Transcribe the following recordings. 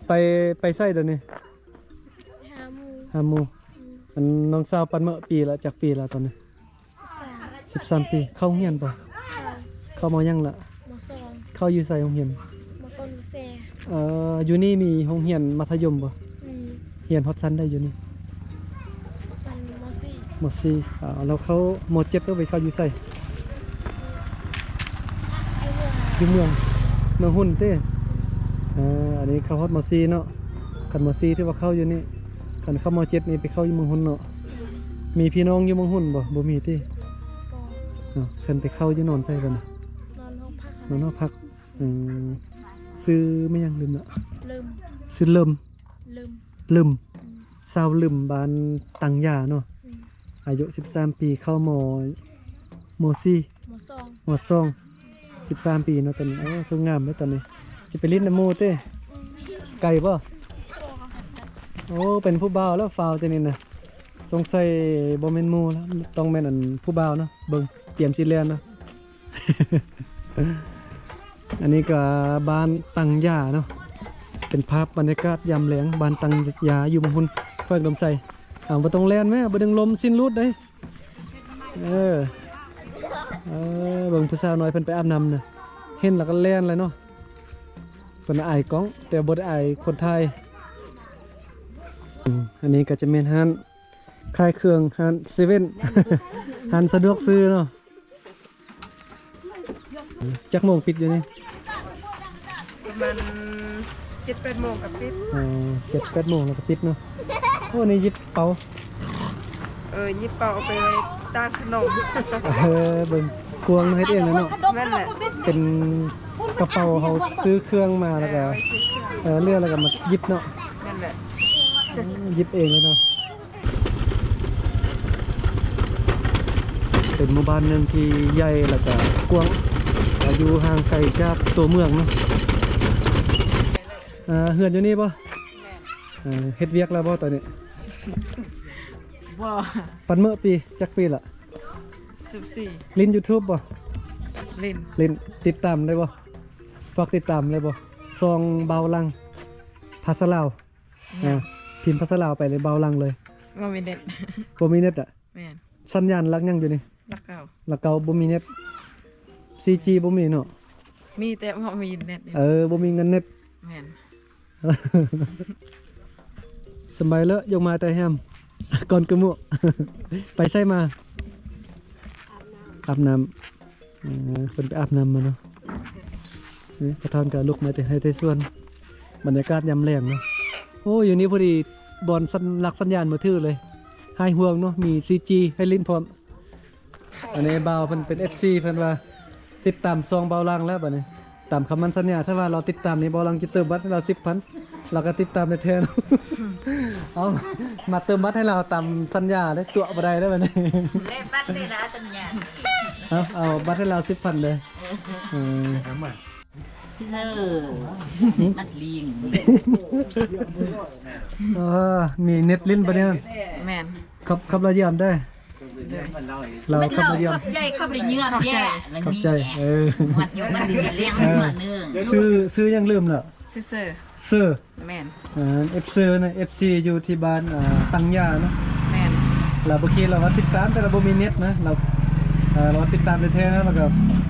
ไปไส้เดี๋ยวนี้หาหมูอันน้องสาวปันเมื่อปีละจากปีละตอนนี้13 ปีเข้าโรงเรียนป่ะเข้ามายังละเข้าอยู่ใส่โรงเรียนอยู่นี่มีโรงเรียนมัธยมป่ะเรียนฮอตซันได้อยู่นี่มสี่แล้วเขาม7ก็ไปเข้าอยู่ใส่อยู่เมืองหุ่นเต้อันนี้เขาฮอตมสี่เนาะกันมสี่ที่ว่าเข้าอยู่นี่กันเข้าม7นี่ไปเข้าอยู่เมืองหุ่นเนาะมีพี่น้องอยู่เมืองหุ่นบ่มีเต้เชิญไปเข้าอยู่นอนใส่กันนอนห้องพักซื้อไม่ยังลืมละซื้อลืมสาวลืมบ้านตังยาเนาะอายุ13 ปีเข้าม13 ปีเนาะตอนนี้คืองามเลยตอนนี้จะไปลิ้นน้ำมูเต้ไก่ป่ะโอ้เป็นผู้บ่าวแล้วฟาวตัวนี้นะสงสัยบ่แม่นมูแล้วต้องแม่นอันผู้บ่าวเนาะเบิ่งเตรียมสิเลียนเนาะ อันนี้ก็บ้านตังยาเนาะเป็นภาพบรรยากาศยามแลงบ้านตังยาอยู่บางคนเพิ่นลมใส่บ่ต้องแล่นแม่บ่ดึงลมสิ้นรูดเด้เบิ่งผู้สาวน้อยเพิ่นไปอาบน้ำน่ะเห็นแล้วก็แล่นเลยเนาะเพิ่นอายกล้องแต่บ่ได้อายคนไทยอันนี้ก็จะเป็นร้านขายเครื่องร้านเซเว่น ร้านสะดวกซื้อเนาะจักโมงปิดอยู่นี่ประมาณ7-8 โมงกับปิด7-8 โมงแล้วก็ปิดเนาะโอ้นี่ยิบเป่ายิบเป่าเอาไปไว้ตั้งขนมเบิ่งกวงเฮ็ดเองนะเนาะนั่นแหละเป็นกระเป๋าเขาซื้อเครื่องมาแล้วก็เลือกแล้วก็มายิบเนาะนั่นแหละยิบเองเลยเนาะเป็นหมู่บ้านนึงที่ใหญ่แล้วก็กว้างอยู่ห่างไกลจากตัวเมืองเนาะเฮือนอยู่นี่ป่ะเฮ็ดเวียกแล้วป่ะตอนนี้บ่ปันเมื่อปีจักปีละ14ลิน YouTube ป่ะลินติดตามได้ป่ะฝากติดตามเลยป่ะซองเบาลังภาษาลาวพิมพ์ภาษาลาวไปเลยเบาลังเลยบ่มีเน็ตอ่ะแม่นสัญญาณลักยังอยู่นี่ลักเก่าบ่มีเน็ต 4G บ่มีเนาะมีแต่บ่มีเน็ตบ่มีเงินเน็ตแม่น สบายแล้วยกมาแต่แฮมก่อนกระมุ ไปใช่มาอาบน้ำคนไปอาบน้ำมาเนาะนี่ประธานกับลูกมาแต่ให้ส่วนบรรยากาศยามแรงเนาะโอ้อยู่นี่พอดีบอลหลักสัญญาณมือถือเลยให้ห่วงเนาะมี 4G ให้ลิ้นพร้อมอันนี้บ่าวเป็น FC เพิ่นว่าติดตามซองเบาลังแล้วบัดนี้ตามคำมั่นสัญญาถ้าว่าเราติดตามนี่เบาลังจะเติมบัตรให้เรา 10,000เราก็ติดตามในแทน เอามาเติมบัตรให้เราตามสัญญาได้ตัวบ่ได้บัดนี้เลขบัตรได้ละสัญญาเอาบัตรให้เรา 10,000เลยพี่เซอร์นัดเลี้ยงมีเน็ตลิ้นบ่เนี่ยแม่นครับเราเยี่ยมได้เราขับมาเยี่ยมใจขับไปเยื่อแย่ขอบใจมัดยกมันดีเลี้ยงหัวเนื้อซื้อยังลืมเหรอซื้อแม่นFC นะ FC อยู่ที่บ้านตังยาเนาะแม่นเราบางทีเราว่าติดตามแต่เราบ่มีเน็ตนะเราติดตามในแท้นะแล้วก็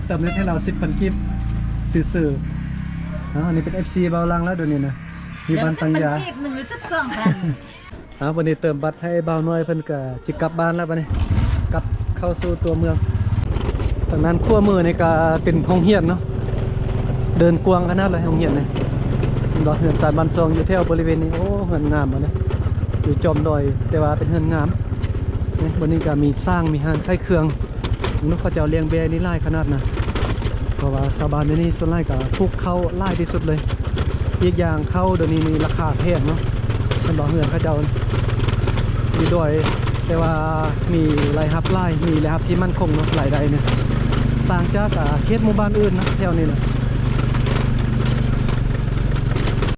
เติมเน็ตให้เรา 10,000 กิกซื้ออันนี้เป็น FC เบาลังแล้วเดี๋ยวนี้นะที่บ้านตังยา1 หรือ 12,000วันนี้เติมบัตรให้เบาน้อยเพิ่นก็สิกลับบ้านแล้วบัดนี้กลับเข้าสู่ตัวเมืองตอนนั้นขั้วมือนี่ก็เป็นโรงเรียนเนาะเดินกวางขนาดเลยโรงเรียนนี่ดอกเฮือนสายบ้านซองอยู่แถวบริเวณนี้โอ้เฮือนงามอ่ะนะอยู่จอมดอยแต่ว่าเป็นเฮือนงามนี่วันนี้ก็มีสร้างมีห้างขายเครื่องนุ๊กเขาเจ้าเลี้ยงแบนี่หลายขนาดนะเพราะว่าชาวบ้านนี่ส่วนใหญ่ก็ปลูกข้าวหลายที่สุดเลยอีกอย่างข้าวเดี๋ยวนี้มีราคาแพงเนาะเป็นดอกเฮือนเขาเจ้ามีด้วยแต่ว่ามีรายรับไล่มีรายรับที่มั่นคงเนาะหลายใดเนี่ยต่างจากเขตหมู่บ้านอื่นนะแถวนี้นะ